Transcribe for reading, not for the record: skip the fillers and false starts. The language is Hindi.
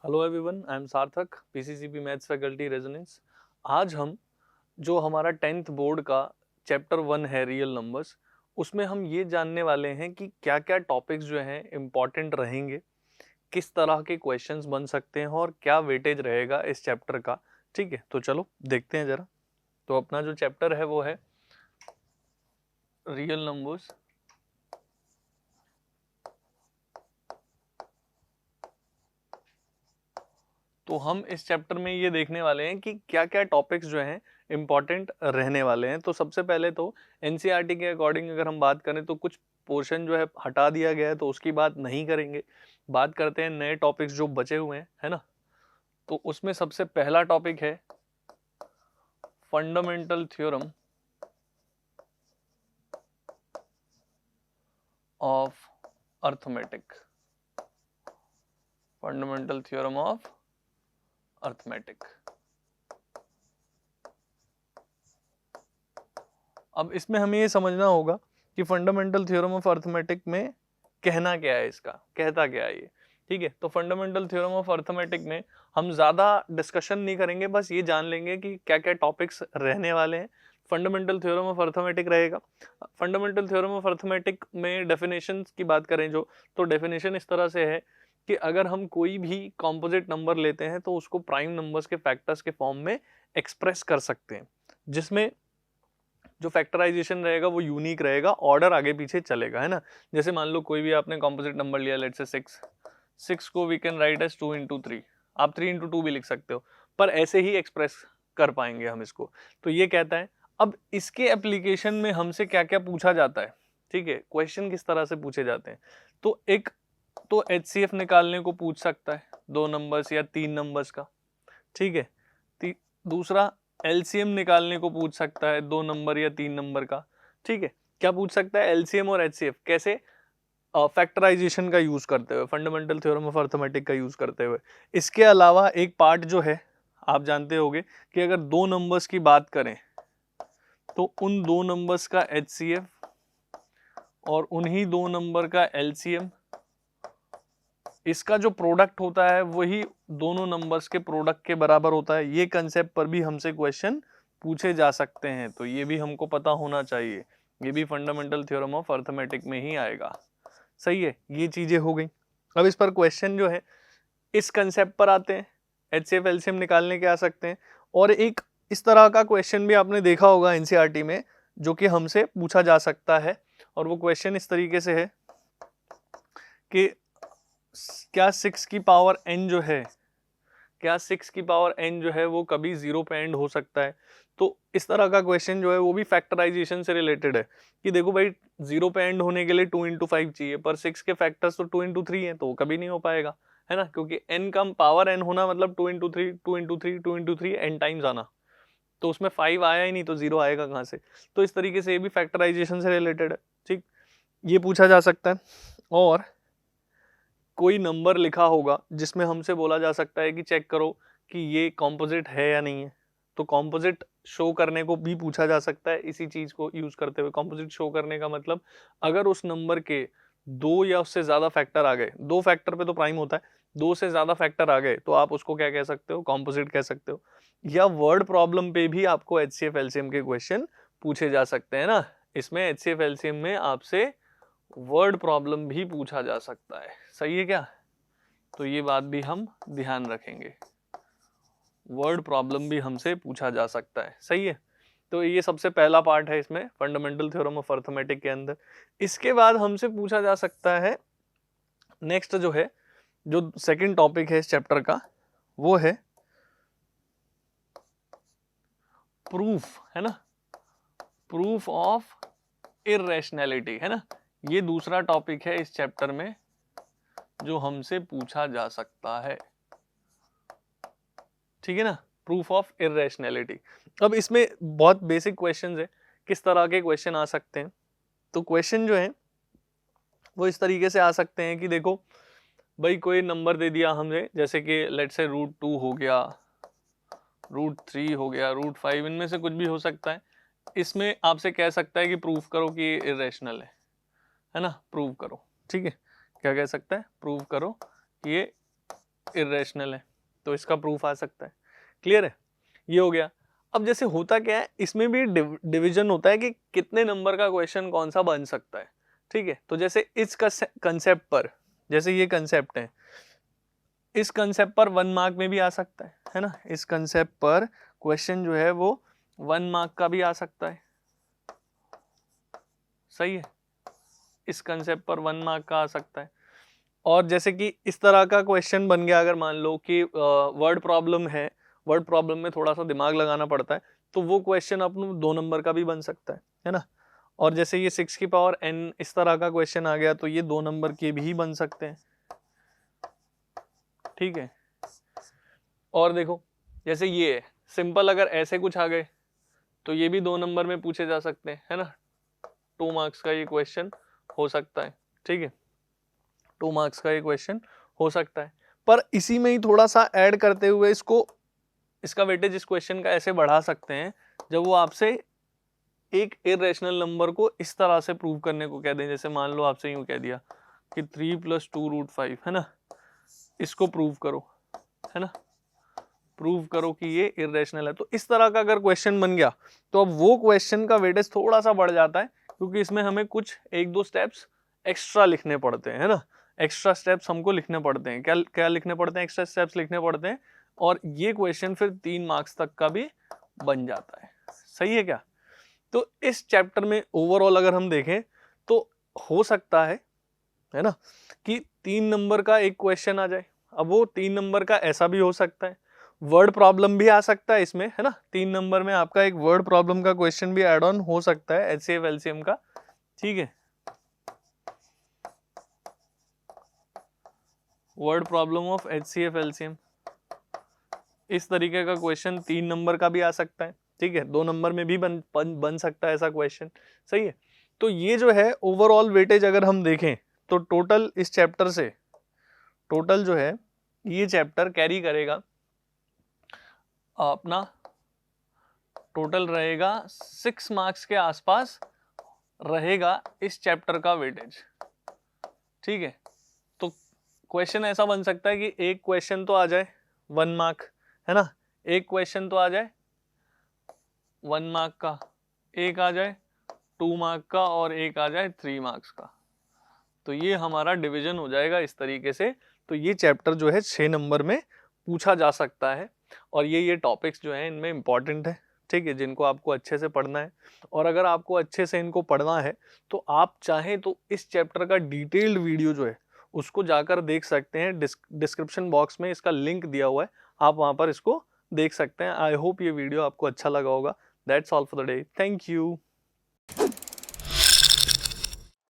हेलो एवरीवन, आई एम सार्थक, पीसीसीबी मैथ्स फैकल्टी रेजोनेंस। आज हम जो हमारा 10th बोर्ड का चैप्टर 1 है रियल नंबर्स, उसमें हम ये जानने वाले हैं कि क्या क्या टॉपिक्स जो हैं इम्पॉर्टेंट रहेंगे, किस तरह के क्वेश्चंस बन सकते हैं और क्या वेटेज रहेगा इस चैप्टर का। ठीक है, तो चलो देखते हैं जरा। तो अपना जो चैप्टर है वो है रियल नंबर्स। तो हम इस चैप्टर में ये देखने वाले हैं कि क्या क्या टॉपिक्स जो हैं इम्पॉर्टेंट रहने वाले हैं। तो सबसे पहले तो एनसीईआरटी के अकॉर्डिंग अगर हम बात करें तो कुछ पोर्शन जो है हटा दिया गया है, तो उसकी बात नहीं करेंगे। बात करते हैं नए टॉपिक्स जो बचे हुए हैं, है ना। तो उसमें सबसे पहला टॉपिक है fundamental theorem of arithmetic. Fundamental theorem of arithmetic. अब इसमें हमें ये समझना होगा कि फंडामेंटल थ्योरम ऑफ अर्थमेटिक में कहना क्या है, इसका कहता क्या है ये। ठीक है, तो फंडामेंटल थ्योरम ऑफ अर्थमेटिक में हम ज्यादा डिस्कशन नहीं करेंगे, बस ये जान लेंगे कि क्या क्या टॉपिक्स रहने वाले हैं। फंडामेंटल थ्योरम ऑफ अर्थमेटिक रहेगा। फंडामेंटल थ्योरम ऑफ अर्थमेटिक में डेफिनेशन की बात करें जो, तो डेफिनेशन इस तरह से है कि अगर हम कोई भी कॉम्पोजिट नंबर लेते हैं तो उसको प्राइम नंबर्स के फैक्टर्स के फॉर्म में एक्सप्रेस कर सकते हैं, जिसमें जो फैक्टराइजेशन रहेगा वो यूनिक रहेगा, ऑर्डर आगे पीछे चलेगा, है ना। जैसे मान लो कोई भी आपने कॉम्पोजिट नंबर लिया, लेट्स से 6 को वी कैन राइट एज 2 × 3। आप 3 × 2 भी लिख सकते हो, पर ऐसे ही एक्सप्रेस कर पाएंगे हम इसको। तो ये कहता है। अब इसके एप्लीकेशन में हमसे क्या क्या पूछा जाता है, ठीक है, क्वेश्चन किस तरह से पूछे जाते हैं। तो एक तो HCF निकालने को पूछ सकता है 2 नंबर्स या 3 नंबर्स का, ठीक है। दूसरा एलसीएम निकालने को पूछ सकता है 2 नंबर या 3 नंबर का, ठीक है। क्या पूछ सकता है एलसीएम और एचसीएफ कैसे, फैक्टराइजेशन का यूज करते हुए, फंडामेंटल थ्योरम ऑफ अर्थमेटिक का यूज करते हुए। इसके अलावा एक पार्ट जो है, आप जानते होंगे कि अगर 2 नंबर्स की बात करें तो उन 2 नंबर्स का एचसीएफ और उन्हीं 2 नंबर का एलसीएम, इसका जो प्रोडक्ट होता है वही दोनों नंबर्स के प्रोडक्ट के बराबर होता है। ये कंसेप्ट पर भी हमसे क्वेश्चन पूछे जा सकते हैं, तो ये भी हमको पता होना चाहिए। ये भी फंडामेंटल थ्योरम ऑफ अर्थमेटिक में ही आएगा। सही है, ये चीजें हो गई। अब इस पर क्वेश्चन जो है इस कंसेप्ट पर आते हैं, एचसीएफ एलसीएम निकालने के आ सकते हैं। और एक इस तरह का क्वेश्चन भी आपने देखा होगा एनसीईआरटी में, जो कि हमसे पूछा जा सकता है। और वो क्वेश्चन इस तरीके से है कि क्या 6 की पावर n जो है, क्या 6 की पावर n जो है वो कभी 0 पे एंड हो सकता है। तो इस तरह का क्वेश्चन जो है वो भी फैक्टराइजेशन से रिलेटेड है कि देखो भाई 0 पे एंड होने के लिए 2 × 5 चाहिए, पर 6 के फैक्टर्स तो 2 × 3 है, तो वो कभी नहीं हो पाएगा, है ना। क्योंकि n का पावर n होना मतलब 2 × 3 2 × 3 2 × 3 n टाइम्स आना, तो उसमें 5 आया ही नहीं तो 0 आएगा कहाँ से। तो इस तरीके से ये भी फैक्टराइजेशन से रिलेटेड है, ठीक, ये पूछा जा सकता है। और कोई नंबर लिखा होगा जिसमें हमसे बोला जा सकता है कि चेक करो कि ये कॉम्पोजिट है या नहीं है, तो कॉम्पोजिट शो करने को भी पूछा जा सकता है इसी चीज को यूज करते हुए। कॉम्पोजिट शो करने का मतलब अगर उस नंबर के 2 या उससे ज्यादा फैक्टर आ गए, 2 फैक्टर पे तो प्राइम होता है, 2 से ज्यादा फैक्टर आ गए तो आप उसको क्या कह सकते हो, कॉम्पोजिट कह सकते हो। या वर्ड प्रॉब्लम पे भी आपको एचसीएफ एलसीएम के क्वेश्चन पूछे जा सकते हैं ना। इसमें एचसीएफ एलसीएम में आपसे वर्ड प्रॉब्लम भी पूछा जा सकता है, सही है क्या। तो ये बात भी हम ध्यान रखेंगे, वर्ड प्रॉब्लम भी हमसे पूछा जा सकता है, सही है। तो ये सबसे पहला पार्ट है इसमें फंडामेंटल थ्योरम ऑफ अर्थमेटिक के अंदर। इसके बाद हमसे पूछा जा सकता है नेक्स्ट जो है, जो सेकंड टॉपिक है इस चैप्टर का, वो है प्रूफ, है ना, प्रूफ ऑफ इररेशनैलिटी, है ना। ये दूसरा टॉपिक है इस चैप्टर में जो हमसे पूछा जा सकता है, ठीक है ना, प्रूफ ऑफ इररेशनैलिटी। अब इसमें बहुत बेसिक क्वेश्चंस है, किस तरह के क्वेश्चन आ सकते हैं। तो क्वेश्चन जो है वो इस तरीके से आ सकते हैं कि देखो भाई कोई नंबर दे दिया हमने, जैसे कि लेट्स से √2 हो गया, √3 हो गया, √5, इनमें से कुछ भी हो सकता है। इसमें आपसे कह सकता है कि प्रूफ करो कि ये इरेशनल है ना, प्रूव करो, ठीक है। क्या कह सकता है, प्रूव करो कि ये इरेशनल है, तो इसका प्रूफ आ सकता है। क्लियर है, ये हो गया। अब जैसे होता क्या है, इसमें भी डिवीजन होता है कि कितने नंबर का क्वेश्चन कौन सा बन सकता है। ठीक है, तो जैसे इस कंसेप्ट पर, जैसे ये कंसेप्ट है, इस कंसेप्ट पर 1 मार्क में भी आ सकता है ना। इस कंसेप्ट पर क्वेश्चन जो है वो 1 मार्क का भी आ सकता है। सही है, इस कंसेप्ट पर 1 मार्क का आ सकता है। और जैसे कि इस तरह का क्वेश्चन बन गया, अगर मान लो कि वर्ड प्रॉब्लम है, वर्ड प्रॉब्लम में थोड़ा सा दिमाग लगाना पड़ता है, तो वो क्वेश्चन अपन 2 नंबर का भी बन सकता है ना। और जैसे ये 6 की पावर n इस तरह का क्वेश्चन आ गया, तो ये 2 नंबर के भी बन सकते हैं। ठीक है, और देखो जैसे ये है सिंपल, अगर ऐसे कुछ आ गए तो ये भी 2 नंबर में पूछे जा सकते हैं, है ना। 2 मार्क्स का ये क्वेश्चन हो सकता है। ठीक है, 2 मार्क्स का ये क्वेश्चन हो सकता है। पर इसी में ही थोड़ा सा ऐड करते हुए इसका वेटेज इस क्वेश्चन का ऐसे बढ़ा सकते हैं, जब वो आपसे एक इरेशनल नंबर को इस तरह से प्रूव करने को कह दें। जैसे मान लो आपसे यूं कह दिया कि 3 + 2√5, है ना, इसको प्रूव करो, है ना, प्रूव करो कि ये इरेशनल है। तो इस तरह का अगर क्वेश्चन बन गया, तो अब वो क्वेश्चन का वेटेज थोड़ा सा बढ़ जाता है, क्योंकि इसमें हमें कुछ 1-2 स्टेप्स एक्स्ट्रा लिखने पड़ते हैं, है ना। एक्स्ट्रा स्टेप्स हमको लिखने पड़ते हैं। क्या क्या लिखने पड़ते हैं? एक्स्ट्रा स्टेप्स लिखने पड़ते हैं, और ये क्वेश्चन फिर 3 मार्क्स तक का भी बन जाता है। सही है क्या? तो इस चैप्टर में ओवरऑल अगर हम देखें तो हो सकता है ना, कि 3 नंबर का एक क्वेश्चन आ जाए। अब वो 3 नंबर का ऐसा भी हो सकता है, वर्ड प्रॉब्लम भी आ सकता है इसमें, है ना। 3 नंबर में आपका एक वर्ड प्रॉब्लम का क्वेश्चन भी एड ऑन हो सकता है एचसीएफ एलसीएम का। ठीक है, word problem of HCF LCM, इस तरीके का क्वेश्चन 3 नंबर का भी आ सकता है। ठीक है, 2 नंबर में भी बन सकता है ऐसा क्वेश्चन। सही है, तो ये जो है ओवरऑल वेटेज अगर हम देखें तो टोटल इस चैप्टर से, टोटल जो है ये चैप्टर कैरी करेगा अपना, टोटल रहेगा 6 मार्क्स के आसपास रहेगा इस चैप्टर का वेटेज। ठीक है, तो क्वेश्चन ऐसा बन सकता है कि एक क्वेश्चन तो आ जाए 1 मार्क, है ना, एक क्वेश्चन तो आ जाए 1 मार्क का, एक आ जाए 2 मार्क का, और एक आ जाए 3 मार्क्स का। तो ये हमारा डिवीजन हो जाएगा इस तरीके से। तो ये चैप्टर जो है 6 नंबर में पूछा जा सकता है, और ये टॉपिक्स जो हैं इनमें इंपॉर्टेंट है। ठीक है, जिनको आपको अच्छे से पढ़ना है, और अगर आपको अच्छे से इनको पढ़ना है तो आप चाहें तो इस चैप्टर का डिटेल्ड वीडियो जो है उसको जाकर देख सकते हैं। डिस्क्रिप्शन बॉक्स में इसका लिंक दिया हुआ है, आप वहाँ पर इसको देख सकते हैं। आई होप ये वीडियो आपको अच्छा लगा होगा। That's all for the day, thank you.